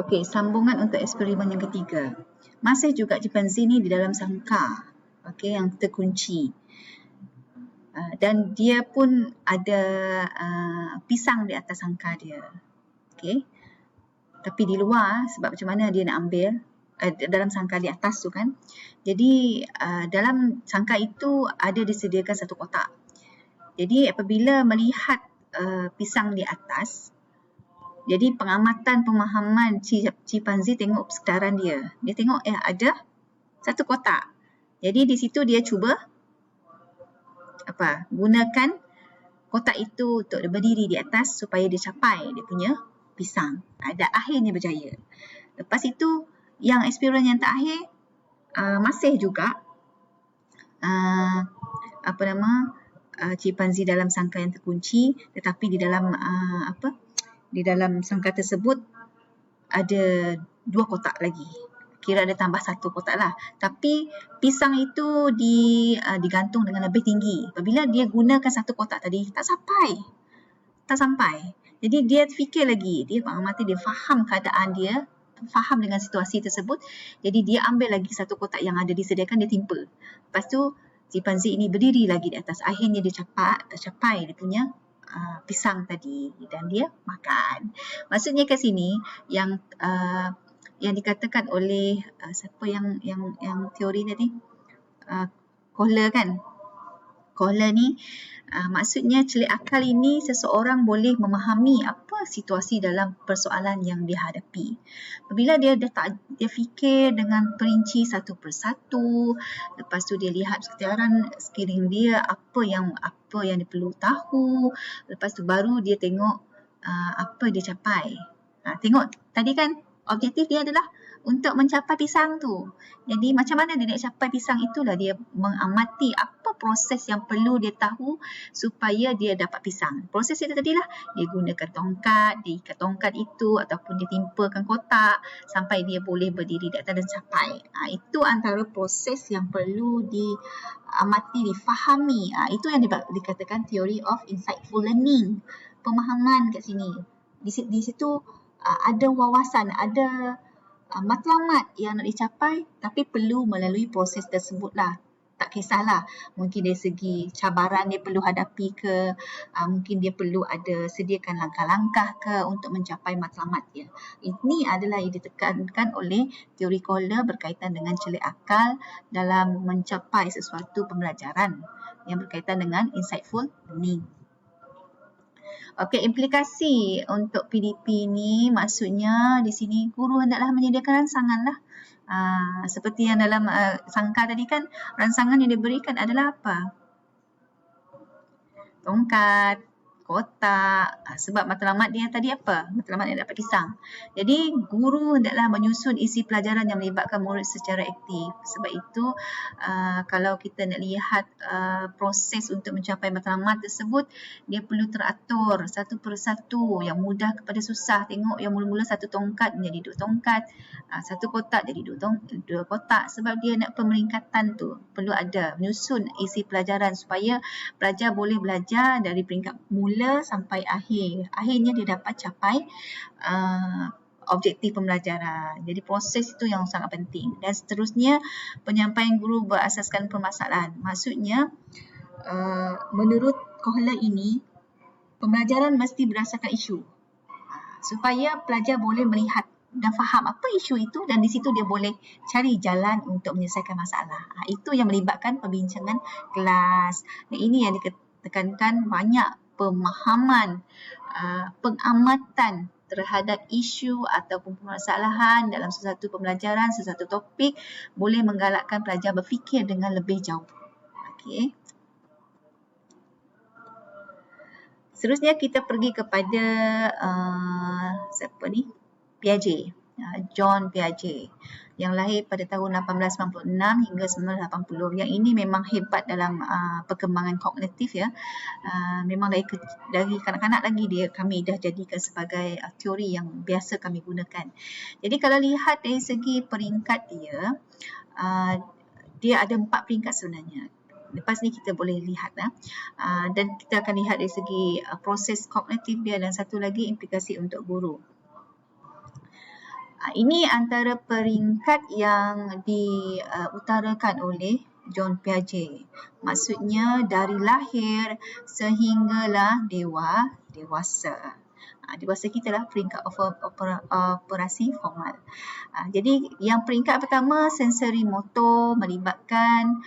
Okey, sambungan untuk eksperimen yang ketiga. Masih juga chimpanzee ni di dalam sangkar, okey, yang terkunci. Dan dia pun ada pisang di atas sangkar dia. Okey. Tapi di luar, sebab macam mana dia nak ambil dalam sangkar di atas tu kan. Jadi dalam sangkar itu ada disediakan satu kotak. Jadi apabila melihat pisang di atas, jadi pengamatan pemahaman chimpanzee tengok sekitaran dia. Dia tengok ada satu kotak. Jadi di situ dia cuba gunakan kotak itu untuk berdiri di atas supaya dia capai dia punya pisang. Dan akhirnya berjaya. Lepas itu yang eksperimen yang terakhir masih juga chimpanzee dalam sangkar yang terkunci, tetapi di dalam sangkar tersebut ada 2 kotak lagi. Kira ada tambah 1 kotak lah. Tapi pisang itu digantung dengan lebih tinggi. Apabila dia gunakan 1 kotak tadi, tak sampai. Jadi dia fikir lagi, dia mengamati, dia faham keadaan dia, faham dengan situasi tersebut. Jadi dia ambil lagi 1 kotak yang ada disediakan, dia timpa. Lepas tu chimpanzee ini berdiri lagi di atas. Akhirnya dia capai dia punya pisang tadi dan dia makan. Maksudnya kat sini yang dikatakan oleh siapa yang teori tadi, Kohler kan. Kohler ni maksudnya celik akal ini seseorang boleh memahami apa situasi dalam persoalan yang dihadapi. Apabila dia fikir dengan perinci satu persatu, lepas tu dia lihat sekeliling dia apa yang dia perlu tahu, lepas tu baru dia tengok apa dia capai. Tengok tadi kan objektif dia adalah untuk mencapai pisang tu. Jadi macam mana dia nak capai pisang, itulah dia mengamati apa proses yang perlu dia tahu supaya dia dapat pisang. Proses itu tadilah dia gunakan tongkat, dia ikat tongkat itu ataupun dia timpakan kotak sampai dia boleh berdiri di atas dan capai. Itu antara proses yang perlu diamati, difahami. Itu yang dikatakan theory of insightful learning. Pemahaman kat sini. Di situ ada wawasan, ada matlamat yang nak dicapai, tapi perlu melalui proses tersebut lah. Tak kisahlah, mungkin dari segi cabaran dia perlu hadapi ke, mungkin dia perlu ada sediakan langkah-langkah ke untuk mencapai matlamat dia. Ini adalah yang ditekankan oleh teori Kohler berkaitan dengan celik akal dalam mencapai sesuatu pembelajaran yang berkaitan dengan insightful learning. Okey, implikasi untuk PDP ni maksudnya di sini guru hendaklah menyediakan rangsangan lah. Seperti yang dalam sangkar tadi kan, rangsangan yang diberikan adalah apa? Tongkat, kotak. Sebab matlamat dia tadi apa? Matlamat dia dapat pisang. Jadi guru hendaklah menyusun isi pelajaran yang melibatkan murid secara aktif. Sebab itu kalau kita nak lihat proses untuk mencapai matlamat tersebut, dia perlu teratur satu persatu, yang mudah kepada susah. Tengok yang mula-mula 1 tongkat menjadi 2 tongkat, 1 kotak jadi 2 kotak. Sebab dia nak pemeringkatan tu, perlu ada menyusun isi pelajaran supaya pelajar boleh belajar dari peringkat mula sampai akhir. Akhirnya dia dapat capai objektif pembelajaran. Jadi proses itu yang sangat penting. Dan seterusnya, penyampaian guru berasaskan permasalahan. Maksudnya, menurut Kohler ini, pembelajaran mesti berdasarkan isu. Supaya pelajar boleh melihat dan faham apa isu itu, dan di situ dia boleh cari jalan untuk menyelesaikan masalah. Itu yang melibatkan perbincangan kelas. Dan ini yang ditekankan banyak pemahaman, pengamatan terhadap isu ataupun permasalahan dalam sesuatu pembelajaran, sesuatu topik boleh menggalakkan pelajar berfikir dengan lebih jauh. Okey. Seterusnya kita pergi kepada siapa ni? Piaget. John Piaget yang lahir pada tahun 1896 hingga 1980. Yang ini memang hebat dalam perkembangan kognitif ya. Memang dari kanak-kanak lagi kami dah jadikan sebagai teori yang biasa kami gunakan. Jadi kalau lihat dari segi peringkat dia, dia ada 4 peringkat sebenarnya. Lepas ni kita boleh lihat dan kita akan lihat dari segi proses kognitif dia, dan satu lagi implikasi untuk guru. Ini antara peringkat yang diutarakan oleh John Piaget. Maksudnya dari lahir sehinggalah dewasa. Dewasa kita lah peringkat operasi formal. Jadi yang peringkat pertama sensori motor melibatkan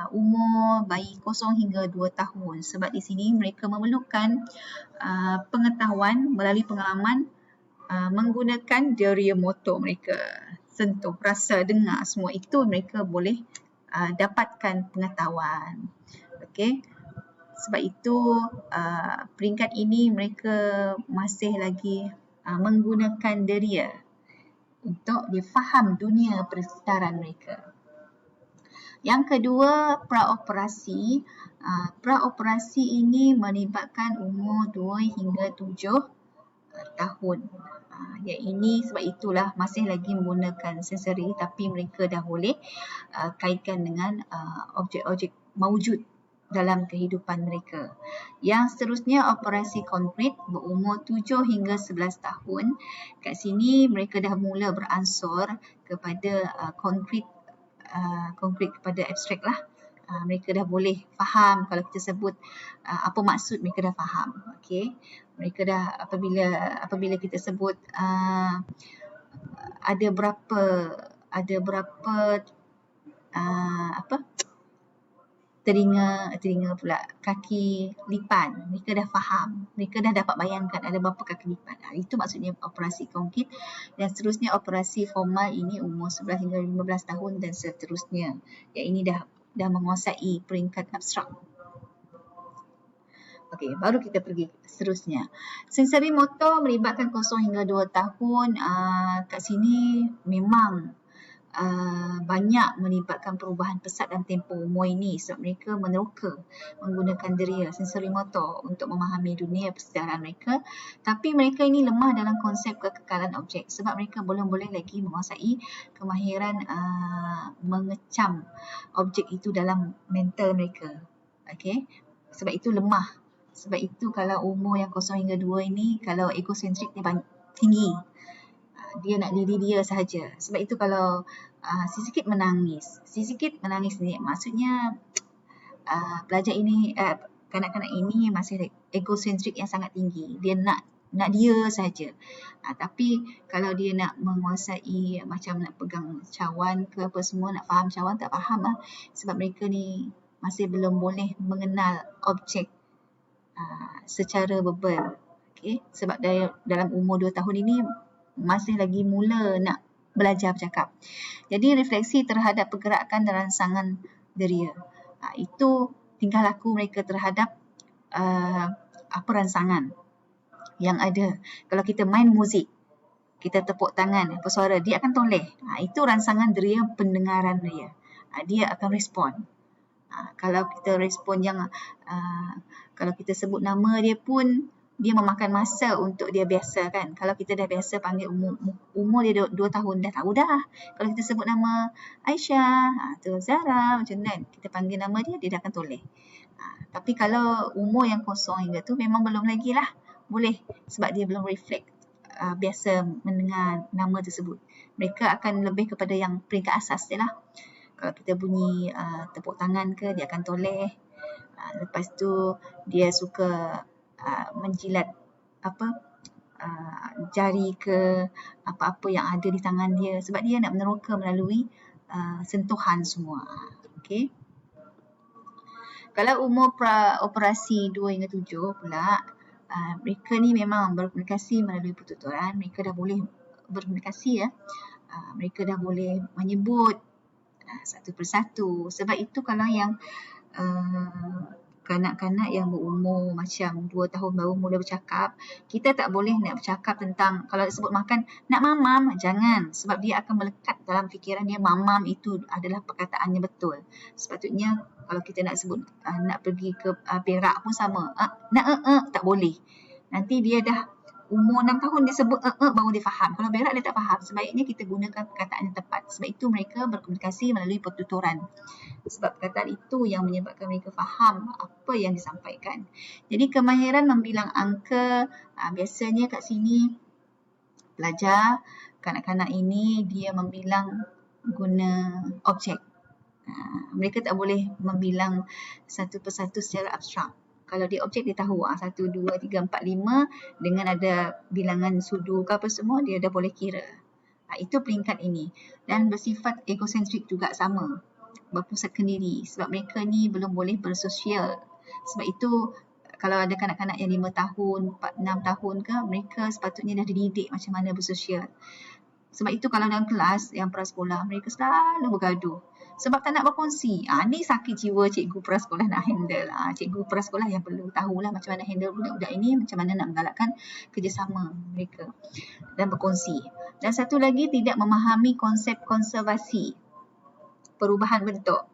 umur bayi 0 hingga 2 tahun. Sebab di sini mereka memerlukan pengetahuan melalui pengalaman menggunakan deria motor mereka. Sentuh, rasa, dengar, semua itu mereka boleh dapatkan pengetahuan. Okey. Sebab itu peringkat ini mereka masih lagi menggunakan deria untuk difaham dunia persekitaran mereka. Yang kedua, praoperasi. Praoperasi ini melibatkan umur 2 hingga 7 tahun. Yang ini sebab itulah masih lagi menggunakan sensori tapi mereka dah boleh kaitkan dengan objek-objek mawujud dalam kehidupan mereka. Yang seterusnya operasi konkret berumur 7 hingga 11 tahun. Kat sini mereka dah mula beransur kepada konkret kepada abstrak lah. Mereka dah boleh faham kalau kita sebut apa maksud, mereka dah faham. Okey. Mereka dah apabila kita sebut ada berapa telinga pula, kaki lipan, mereka dah faham, mereka dah dapat bayangkan ada berapa kaki lipan. Itu maksudnya operasi konkret. Dan seterusnya operasi formal ini umur 11 hingga 15 tahun dan seterusnya. Yang ini dah menguasai peringkat abstrak. Okey, baru kita pergi seterusnya. Sensori motor melibatkan 0 hingga 2 tahun. Kat sini memang banyak melibatkan perubahan pesat dan tempoh umur ini sebab mereka meneroka menggunakan deria sensori motor untuk memahami dunia persekitaran mereka, tapi mereka ini lemah dalam konsep kekekalan objek sebab mereka belum boleh lagi menguasai kemahiran mengecam objek itu dalam mental mereka. Okey, sebab itu lemah. Sebab itu kalau umur yang 0 hingga 2 ini, kalau egosentrik dia tinggi, dia nak diri dia sahaja. Sebab itu kalau sikit menangis ni maksudnya pelajar ini, kanak-kanak ini masih egosentrik yang sangat tinggi. Dia nak dia sahaja. Tapi kalau dia nak menguasai macam nak pegang cawan ke apa semua, nak faham cawan tak faham lah. Sebab mereka ni masih belum boleh mengenal objek secara verbal. Okay? Sebab dalam umur 2 tahun ini masih lagi mula nak belajar bercakap. Jadi refleksi terhadap pergerakan dan rangsangan deria. Itu tingkah laku mereka terhadap rangsangan yang ada. Kalau kita main muzik, kita tepuk tangan, bersuara, dia akan toleh. Itu rangsangan deria, pendengaran dia. Dia akan respon. Kalau kita respon yang kalau kita sebut nama dia pun, dia memakan masa untuk dia biasa kan. Kalau kita dah biasa panggil umur dia 2 tahun, dah tahu dah. Kalau kita sebut nama Aisyah, tu Zara, macam tu, kita panggil nama dia dah akan toleh. Tapi kalau umur yang 0 hingga tu memang belum lagi lah boleh, sebab dia belum reflect biasa mendengar nama tersebut. Mereka akan lebih kepada yang peringkat asas dia lah. Kalau kita bunyi tepuk tangan ke, dia akan toleh. Lepas tu dia suka menjilat jari ke apa-apa yang ada di tangan dia sebab dia nak meneroka melalui sentuhan semua. Okey. Kalau umur operasi 2 hingga 7 pula, mereka ni memang berkomunikasi melalui pertuturan. Mereka dah boleh berkomunikasi ya. Mereka dah boleh menyebut satu persatu. Sebab itu kalau yang kanak-kanak yang berumur macam 2 tahun baru mula bercakap, kita tak boleh nak bercakap tentang, kalau sebut makan, nak mamam, jangan. Sebab dia akan melekat dalam fikiran dia, mamam itu adalah perkataannya betul. Sepatutnya kalau kita nak sebut, nak pergi ke Perak pun sama, nak tak boleh. Nanti dia dah umur 6 tahun dia sebut baru dia faham. Kalau berak dia tak faham. Sebaiknya kita gunakan perkataan yang tepat. Sebab itu mereka berkomunikasi melalui pertuturan. Sebab perkataan itu yang menyebabkan mereka faham apa yang disampaikan. Jadi kemahiran membilang angka, biasanya kat sini pelajar kanak-kanak ini dia membilang guna objek. Mereka tak boleh membilang satu persatu secara abstrak. Kalau dia objek dia tahu 1, 2, 3, 4, 5 dengan ada bilangan sudu ke apa semua dia dah boleh kira. Itu peringkat ini. Dan bersifat egosentrik juga sama. Berpusat kendiri sebab mereka ni belum boleh bersosial. Sebab itu kalau ada kanak-kanak yang 5 tahun, 4, 6 tahun ke, mereka sepatutnya dah dididik macam mana bersosial. Sebab itu kalau dalam kelas yang prasekolah mereka selalu bergaduh. Sebab tak nak berkongsi. Ni sakit jiwa cikgu prasekolah nak handle. Cikgu prasekolah yang perlu tahulah macam mana handle budak-budak ini, macam mana nak menggalakkan kerjasama mereka dan berkongsi. Dan satu lagi, tidak memahami konsep konservasi, perubahan bentuk,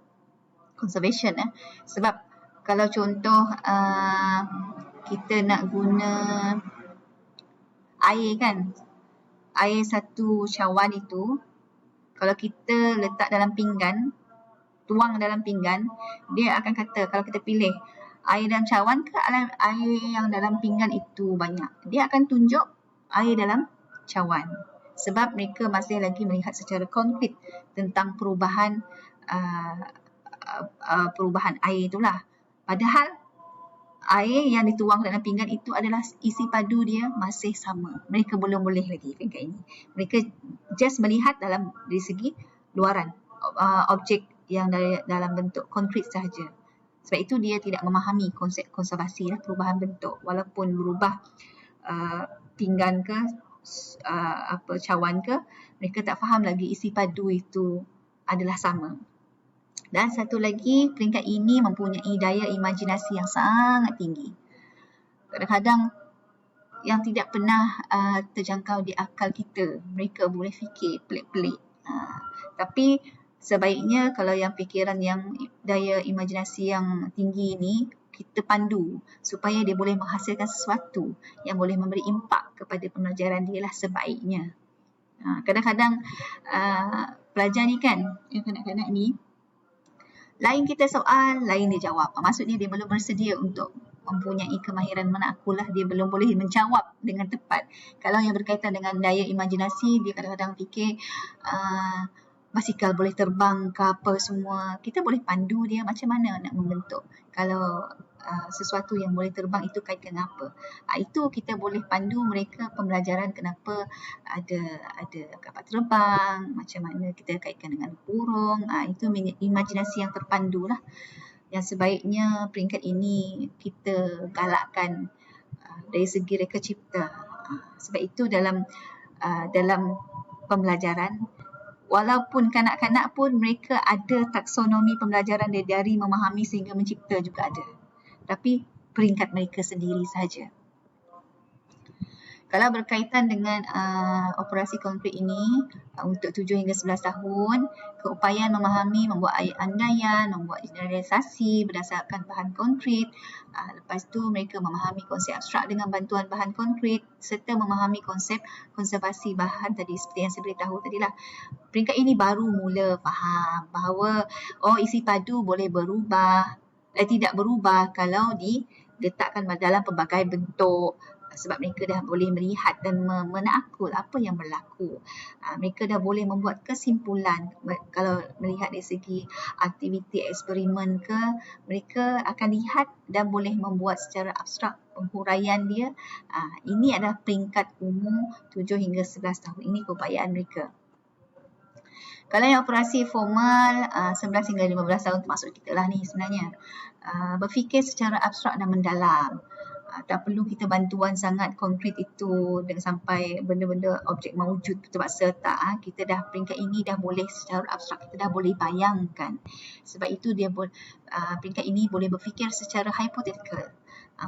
conservation. Sebab kalau contoh kita nak guna air kan, air satu cawan itu, kalau kita letak dalam pinggan, tuang dalam pinggan, dia akan kata kalau kita pilih air dalam cawan ke air yang dalam pinggan itu banyak, dia akan tunjuk air dalam cawan. Sebab mereka masih lagi melihat secara konkret tentang perubahan air itulah. Padahal air yang dituang dalam pinggan itu adalah isi padu dia masih sama. Mereka belum boleh lagi peringkat ini. Mereka just melihat dari segi luaran, objek yang dalam bentuk konkret sahaja. Sebab itu dia tidak memahami konsep konservasi, perubahan bentuk. Walaupun berubah pinggan ke cawan ke, mereka tak faham lagi isi padu itu adalah sama. Dan satu lagi, peringkat ini mempunyai daya imajinasi yang sangat tinggi. Kadang-kadang yang tidak pernah terjangkau di akal kita, mereka boleh fikir pelik-pelik. Tapi sebaiknya kalau yang fikiran yang daya imajinasi yang tinggi ini, kita pandu supaya dia boleh menghasilkan sesuatu yang boleh memberi impak kepada pembelajaran dia lah sebaiknya. Kadang-kadang pelajar ni kan, kanak-kanak ni, lain kita soal, lain dia jawab. Maksudnya dia belum bersedia untuk mempunyai kemahiran menakul lah. Dia belum boleh menjawab dengan tepat. Kalau yang berkaitan dengan daya imajinasi, dia kadang-kadang fikir basikal boleh terbang ke apa semua. Kita boleh pandu dia macam mana nak membentuk. Kalau sesuatu yang boleh terbang itu kaitkan apa. Itu kita boleh pandu mereka pembelajaran kenapa ada kapal terbang, macam mana kita kaitkan dengan burung. Itu imajinasi yang terpandu lah. Yang sebaiknya peringkat ini kita galakkan dari segi reka cipta. Sebab itu dalam pembelajaran, walaupun kanak-kanak pun mereka ada taksonomi pembelajaran dari memahami sehingga mencipta juga ada. Tapi peringkat mereka sendiri sahaja. Kalau berkaitan dengan operasi konkret ini untuk 7 hingga 11 tahun, keupayaan memahami, membuat andaian, membuat generalisasi berdasarkan bahan konkret. Lepas tu mereka memahami konsep abstrak dengan bantuan bahan konkret serta memahami konsep konservasi bahan tadi seperti yang saya beritahu tadilah. Peringkat ini baru mula faham bahawa isi padu boleh berubah, tidak berubah kalau diletakkan dalam pelbagai bentuk. Sebab mereka dah boleh melihat dan menakul apa yang berlaku. Mereka dah boleh membuat kesimpulan. Kalau melihat dari segi aktiviti eksperimen ke, mereka akan lihat dan boleh membuat secara abstrak penghuraian dia. Ini adalah peringkat umur 7 hingga 11 tahun. Ini keupayaan mereka. Kalau yang operasi formal 11 hingga 15 tahun termasuk kita lah ni sebenarnya. Berfikir secara abstrak dan mendalam. Tak perlu kita bantuan sangat konkret itu dengan sampai benda-benda objek mewujud terpaksa tak. Kita dah peringkat ini dah boleh secara abstrak, kita dah boleh bayangkan. Sebab itu dia peringkat ini boleh berfikir secara hypothetical.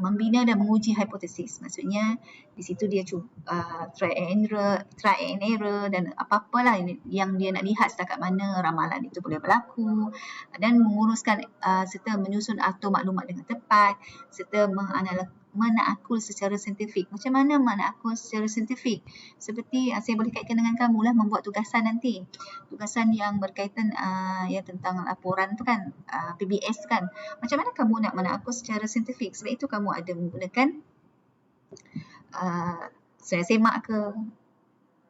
Membina dan menguji hipotesis. Maksudnya di situ dia cuba try and error dan apa-apalah yang dia nak lihat setakat mana ramalan itu boleh berlaku, dan menguruskan serta menyusun atau maklumat dengan tepat serta menakul secara saintifik. Macam mana menakul secara saintifik? Seperti saya boleh kaitkan dengan kamu lah membuat tugasan nanti. Tugasan yang berkaitan yang tentang laporan tu kan, PBS kan. Macam mana kamu nak menakul secara saintifik? Sebab itu kamu ada menggunakan semak ke,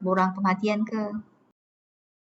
borang kematian ke.